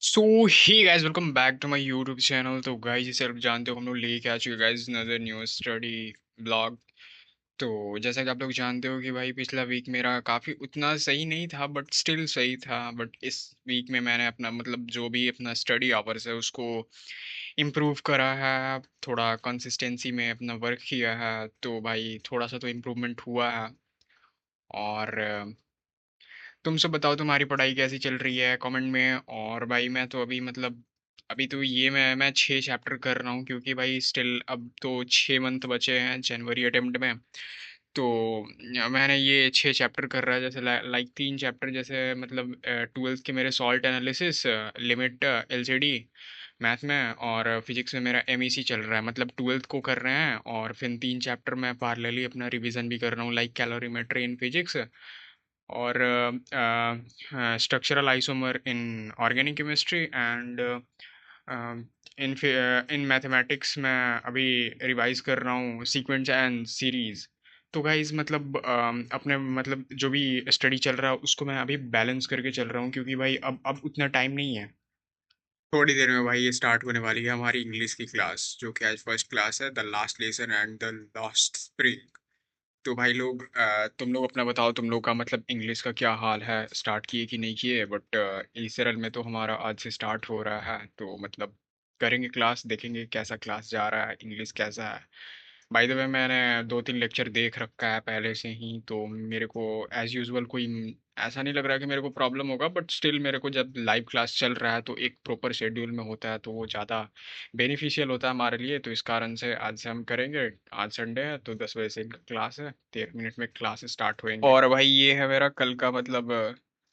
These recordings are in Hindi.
So hi guys, welcome back to my YouTube channel. तो गाइस, जैसे आप जानते हो हम लोग लेके आ चुके गाइस नजर न्यू स्टडी ब्लॉग। तो जैसा कि आप लोग जानते हो कि भाई पिछला वीक मेरा काफ़ी उतना सही नहीं था, बट स्टिल सही था। बट इस वीक में मैंने अपना मतलब जो भी अपना स्टडी आवर्स है उसको इम्प्रूव करा है। थोड़ा कंसिस्टेंसी में अपना वर्क किया है, तो भाई थोड़ा सा तो इम्प्रूवमेंट हुआ है। और तुम सब बताओ, तुम्हारी पढ़ाई कैसी चल रही है कमेंट में। और भाई मैं तो अभी मतलब अभी तो ये मैं 6 चैप्टर कर रहा हूँ, क्योंकि भाई स्टिल अब तो 6 मंथ बचे हैं जनवरी अटेम्प्ट में। तो मैंने ये 6 चैप्टर कर रहा है, जैसे लाइक 3 चैप्टर जैसे मतलब ट्वेल्थ के मेरे salt analysis, limit, LCD math में, और फिजिक्स में मेरा एमईसी चल रहा है। मतलब ट्वेल्थ को कर रहे हैं, और फिर 3 चैप्टर मैं पार्लरली अपना रिवीजन भी कर रहा हूँ, लाइक कैलोरीमेट्री इन फिजिक्स, और structural isomer in organic chemistry, and in mathematics में अभी रिवाइज कर रहा हूँ सीक्वेंस एंड सीरीज। तो गाइज मतलब अपने मतलब जो भी स्टडी चल रहा है उसको मैं अभी बैलेंस करके चल रहा हूँ, क्योंकि भाई अब उतना टाइम नहीं है। थोड़ी देर में भाई ये स्टार्ट होने वाली है हमारी इंग्लिश की क्लास, जो कि आज फर्स्ट क्लास है, the last lesson and the last spring. तो भाई लोग, तुम लोग अपना बताओ, तुम लोग का मतलब इंग्लिश का क्या हाल है, स्टार्ट किए कि नहीं किए। बट ईसरल में तो हमारा आज से स्टार्ट हो रहा है, तो मतलब करेंगे क्लास, देखेंगे कैसा क्लास जा रहा है, इंग्लिश कैसा है। बाय द वे मैंने 2-3 लेक्चर देख रखा है पहले से ही, तो मेरे को एज यूजुअल कोई ऐसा नहीं लग रहा है कि मेरे को प्रॉब्लम होगा। बट स्टिल मेरे को जब लाइव क्लास चल रहा है तो एक प्रॉपर शेड्यूल में होता है, तो वो ज़्यादा बेनिफिशियल होता है हमारे लिए। तो इस कारण से आज से हम करेंगे। आज संडे है तो 10 बजे से इनका क्लास है, 13 मिनट में क्लास स्टार्ट होएंगे। और भाई ये है मेरा कल का मतलब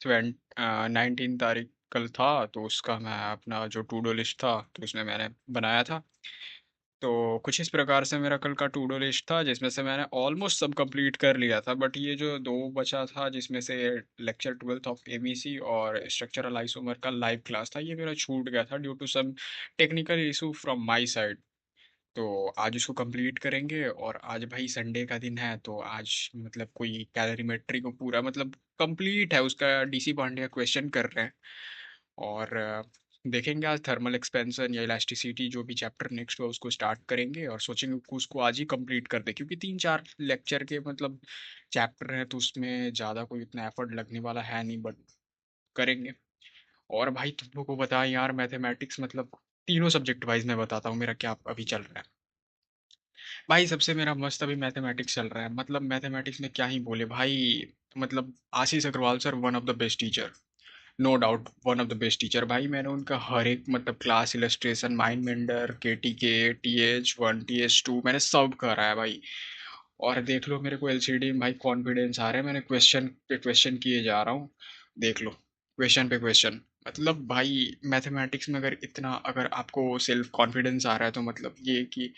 19 तारीख कल था, तो उसका मैं अपना जो टू डू लिस्ट था तो उसमें मैंने बनाया था। तो कुछ इस प्रकार से मेरा कल का टू डू लिस्ट था, जिसमें से मैंने ऑलमोस्ट सब कंप्लीट कर लिया था। बट ये जो दो बचा था, जिसमें से लेक्चर ट्वेल्थ ऑफ एमईसी और स्ट्रक्चरल आइसोमर का लाइव क्लास था, ये मेरा छूट गया था due to some technical issue from my side. तो आज उसको कंप्लीट करेंगे। और आज भाई संडे का दिन है, तो आज मतलब कोई कैलोरीमेट्री को पूरा मतलब कंप्लीट है, उसका डीसी पांडे का क्वेश्चन कर रहे हैं। और देखेंगे आज थर्मल एक्सपेंशन या इलास्टिसिटी, जो भी चैप्टर नेक्स्ट हुआ उसको स्टार्ट करेंगे, और सोचेंगे कि उसको आज ही कंप्लीट कर दे, क्योंकि 3-4 लेक्चर के मतलब चैप्टर हैं, तो उसमें ज़्यादा कोई उतना एफर्ट लगने वाला है नहीं, बट करेंगे। और भाई तुम लोग को बता यार, मैथमेटिक्स मतलब तीनों सब्जेक्ट वाइज मैं बताता हूँ मेरा क्या अभी चल रहा है। भाई सबसे मेरा मस्त अभी मैथमेटिक्स चल रहा है। मतलब मैथमेटिक्स में क्या ही बोले भाई। मतलब Ashish Agarwal sir, one of the best teacher, no doubt one of the best teacher. भाई मैंने उनका हर एक मतलब क्लास इलस्ट्रेशन, माइंड मेंडर, के TH1 TH2 मैंने सब करा है भाई। और देख लो मेरे को एलसीडी में भाई कॉन्फिडेंस आ रहा है, मैंने क्वेश्चन पे क्वेश्चन किए जा रहा हूँ। देख लो, क्वेश्चन पे क्वेश्चन। मतलब भाई मैथमेटिक्स में अगर आपको सेल्फ कॉन्फिडेंस आ रहा है, तो मतलब ये कि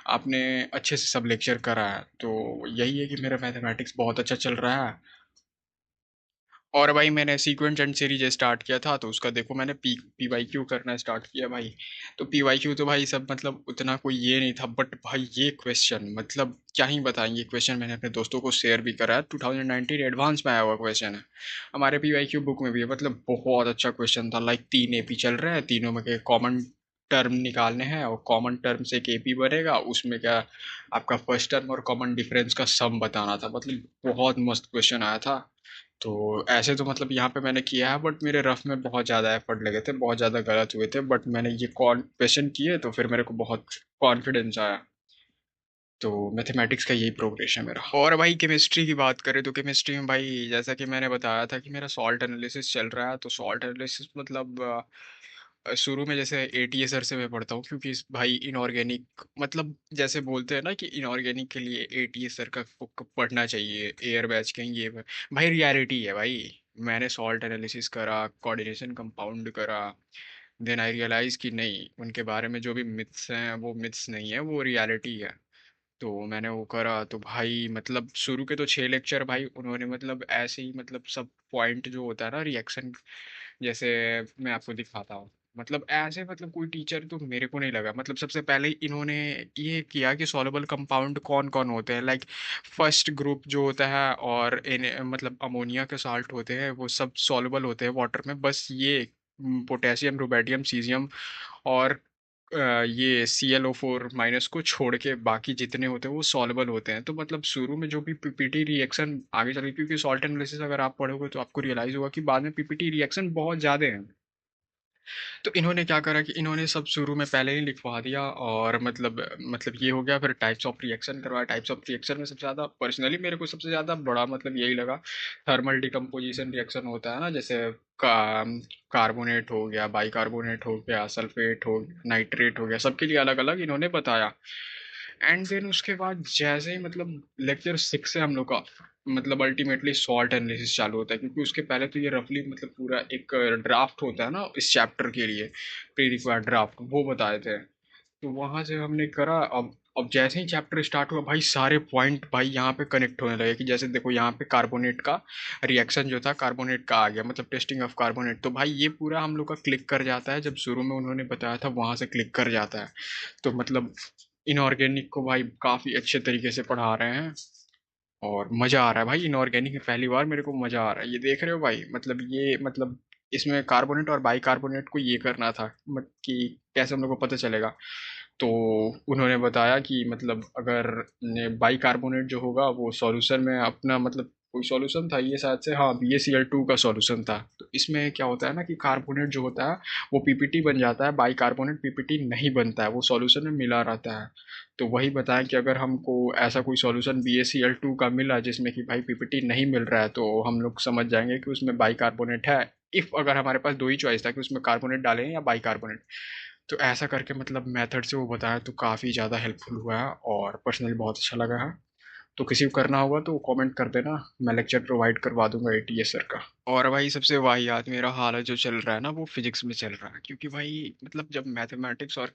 आपने अच्छे से सब लेक्चर करा है। तो यही है कि मेरा मैथमेटिक्स बहुत अच्छा चल रहा है। और भाई मैंने सीक्वेंस एंड सीरीज स्टार्ट किया था, तो उसका देखो मैंने पी वाई क्यू करना स्टार्ट किया भाई। तो पी वाई क्यू तो भाई सब मतलब उतना कोई ये नहीं था, बट भाई ये क्वेश्चन मतलब क्या ही बताएंगे। क्वेश्चन मैंने अपने दोस्तों को शेयर भी करा है, 2019 एडवांस में आया हुआ क्वेश्चन है, हमारे पी वाई क्यू बुक में भी है। मतलब बहुत अच्छा क्वेश्चन था, लाइक 3 AP चल रहे हैं, तीनों में के कॉमन टर्म निकालने हैं, और कॉमन टर्म से एक एपी बनेगा, उसमें क्या आपका फर्स्ट टर्म और कॉमन डिफरेंस का सम बताना था। मतलब बहुत मस्त क्वेश्चन आया था। तो ऐसे तो मतलब यहाँ पे मैंने किया है, बट मेरे रफ में बहुत ज़्यादा एफर्ट लगे थे, बहुत ज़्यादा गलत हुए थे, बट मैंने ये कॉन क्वेश्चन किए तो फिर मेरे को बहुत कॉन्फिडेंस आया। तो मैथमेटिक्स का यही प्रोग्रेस है मेरा। और भाई केमिस्ट्री की बात करें तो केमिस्ट्री में भाई जैसा कि मैंने बताया था कि मेरा सॉल्ट एनालिसिस चल रहा है। तो सॉल्ट एनालिसिस मतलब शुरू में जैसे एटीए सर से मैं पढ़ता हूँ, क्योंकि भाई इनऑर्गेनिक मतलब जैसे बोलते हैं ना कि इनऑर्गेनिक के लिए एटीए सर का पढ़ना चाहिए, एयर बैच के ये भाई रियलिटी है भाई। मैंने सॉल्ट एनालिसिस करा, कोऑर्डिनेशन कंपाउंड करा, देन आई रियलाइज कि नहीं, उनके बारे में जो भी मिथ्स हैं वो मिथ्स नहीं है, वो रियलिटी है। तो मैंने वो करा, तो भाई मतलब शुरू के तो 6 लेक्चर भाई उन्होंने मतलब ऐसे ही मतलब सब पॉइंट जो होता है ना रिएक्शन, जैसे मैं आपको दिखाता हूँ। मतलब ऐसे मतलब कोई टीचर तो मेरे को नहीं लगा। मतलब सबसे पहले ही इन्होंने ये किया कि सॉल्युबल कंपाउंड कौन कौन होते हैं, लाइक फर्स्ट ग्रुप जो होता है, और इन मतलब अमोनिया के साल्ट होते हैं, वो सब सॉल्युबल होते हैं वाटर में, बस ये पोटेशियम, रुबिडियम, सीज़ियम और ये ClO4 माइनस को छोड़ के बाकी जितने होते हैं वो सॉल्युबल होते हैं। तो मतलब शुरू में जो भी पीपीटी रिएक्शन आगे चल के, क्योंकि सॉल्ट एनालिसिस अगर आप पढ़ोगे तो आपको रियलाइज़ होगा कि बाद में पीपीटी रिएक्शन बहुत ज़्यादा हैं। तो इन्होंने क्या करा कि इन्होंने सब शुरू में पहले ही लिखवा दिया, और मतलब ये हो गया। फिर टाइप्स ऑफ रिएक्शन करवाया। टाइप्स ऑफ रिएक्शन में सबसे ज़्यादा पर्सनली मेरे को सबसे ज़्यादा बड़ा मतलब यही लगा, थर्मल डिकम्पोजिशन रिएक्शन होता है ना, जैसे कार्बोनेट हो गया, बाइकार्बोनेट हो गया, सल्फेट हो गया, नाइट्रेट हो गया, सबके लिए अलग अलग इन्होंने बताया। एंड देन उसके बाद जैसे ही मतलब लेक्चर 6 से हम लोग का मतलब अल्टीमेटली सॉल्ट एनालिसिस चालू होता है, क्योंकि उसके पहले तो ये रफली मतलब पूरा एक ड्राफ्ट होता है ना इस चैप्टर के लिए, प्री रिक्वायर्ड ड्राफ्ट वो बताए थे। तो वहां से हमने करा। अब जैसे ही चैप्टर स्टार्ट हुआ भाई, सारे पॉइंट भाई यहाँ पे कनेक्ट होने लगे, कि जैसे देखो यहाँ पे कार्बोनेट का रिएक्शन जो था कार्बोनेट का आ गया, मतलब टेस्टिंग ऑफ कार्बोनेट, तो भाई ये पूरा हम लोग का क्लिक कर जाता है, जब शुरू में उन्होंने बताया था वहां से क्लिक कर जाता है। तो मतलब इनऑर्गेनिक को भाई काफ़ी अच्छे तरीके से पढ़ा रहे हैं, और मज़ा आ रहा है भाई। इनऑर्गेनिक में पहली बार मेरे को मज़ा आ रहा है। ये देख रहे हो भाई, मतलब ये मतलब इसमें कार्बोनेट और बाइकार्बोनेट को ये करना था, कि कैसे हम लोग को पता चलेगा। तो उन्होंने बताया कि मतलब अगर बाइकार्बोनेट जो होगा वो सॉल्यूशन में अपना मतलब कोई सॉल्यूशन था ये शायद से, हाँ BaCl2 का सॉल्यूशन था। तो इसमें क्या होता है ना कि कार्बोनेट जो होता है वो पीपीटी बन जाता है, बाइकार्बोनेट पीपीटी नहीं बनता है, वो सॉल्यूशन में मिला रहता है। तो वही बताएं कि अगर हमको ऐसा कोई सॉल्यूशन BaCl2 का मिला जिसमें कि भाई पीपीटी नहीं मिल रहा है, तो हम लोग समझ जाएंगे कि उसमें बाइकार्बोनेट है। इफ़ अगर हमारे पास दो ही चॉइस था कि उसमें कार्बोनेट डालें या बाइकार्बोनेट, तो ऐसा करके मतलब मेथड से वो बताया, तो काफ़ी ज़्यादा हेल्पफुल हुआ है और पर्सनली बहुत अच्छा लगा है। तो किसी को करना होगा तो कमेंट कर देना, मैं लेक्चर प्रोवाइड करवा दूंगा ATS सर का। और भाई सबसे वाहियात मेरा हाल है जो चल रहा है ना, वो फिजिक्स में चल रहा है, क्योंकि भाई मतलब जब मैथमेटिक्स और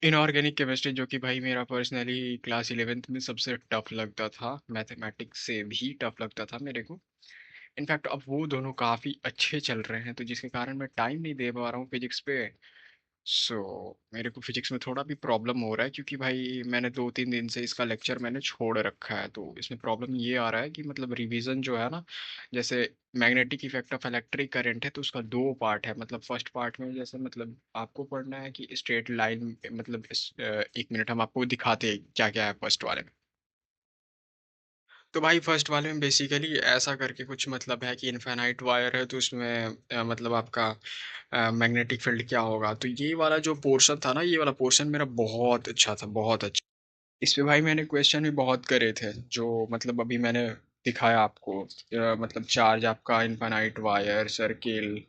इनऑर्गेनिक केमिस्ट्री, जो कि भाई मेरा पर्सनली क्लास 11th में सबसे टफ लगता था, मैथमेटिक्स से भी टफ लगता था मेरे को। इनफैक्ट अब वो दोनों काफ़ी अच्छे चल रहे हैं, तो जिसके कारण मैं टाइम नहीं दे पा रहा हूँ फिजिक्स पे। सो मेरे को फिजिक्स में थोड़ा भी प्रॉब्लम हो रहा है, क्योंकि भाई मैंने 2-3 दिन से इसका लेक्चर मैंने छोड़ रखा है। तो इसमें प्रॉब्लम ये आ रहा है कि मतलब रिवीजन जो है ना, जैसे magnetic effect of electric current है, तो उसका दो पार्ट है। मतलब फर्स्ट पार्ट में जैसे मतलब आपको पढ़ना है कि स्ट्रेट लाइन, मतलब एक मिनट हम आपको दिखाते हैं क्या क्या है फर्स्ट वाले में। तो भाई फर्स्ट वाले में बेसिकली ऐसा करके कुछ मतलब है कि इनफाइनाइट वायर है, तो उसमें मतलब आपका मैग्नेटिक फील्ड क्या होगा। तो ये वाला जो पोर्शन था ना, ये वाला पोर्शन मेरा बहुत अच्छा था, बहुत अच्छा। इस पे भाई मैंने क्वेश्चन भी बहुत करे थे, जो मतलब अभी मैंने दिखाया आपको। मतलब चार्ज आपका इनफाइनाइट वायर, सर्किल,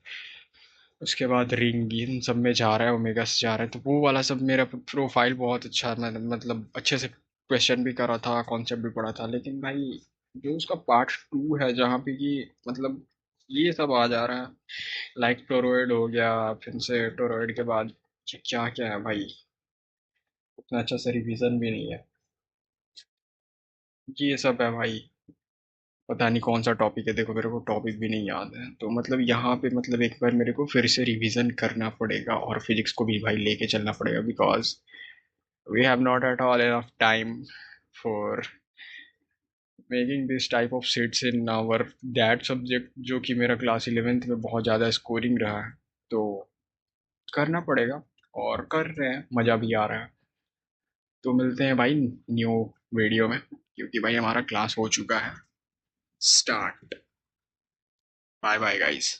उसके बाद रिंग, इन सब में जा रहा है, ओमेगा से जा रहा है। तो वो वाला सब मेरा प्रोफाइल बहुत अच्छा, मैंने मतलब अच्छे से क्वेश्चन भी करा था, कॉन्सेप्ट भी पढ़ा था। लेकिन भाई जो उसका पार्ट 2 है जहाँ पे कि मतलब ये सब आ जा रहा है, लाइक टोरॉइड हो गया, फिर से टोरॉइड के बाद क्या क्या है भाई, उतना अच्छा से रिवीजन भी नहीं है। ये सब है भाई, पता नहीं कौन सा टॉपिक है, देखो मेरे को टॉपिक भी नहीं याद है। तो मतलब यहाँ पे मतलब एक बार मेरे को फिर से रिवीजन करना पड़ेगा, और फिजिक्स को भी भाई लेके चलना पड़ेगा, because we have not at all enough time for making this type of sheets in our that subject, जो कि मेरा क्लास 11th में बहुत ज़्यादा स्कोरिंग रहा है। तो करना पड़ेगा, और कर रहे हैं, मज़ा भी आ रहा है। तो मिलते हैं भाई न्यू वीडियो में, क्योंकि भाई हमारा क्लास हो चुका है स्टार्ट। Bye bye guys.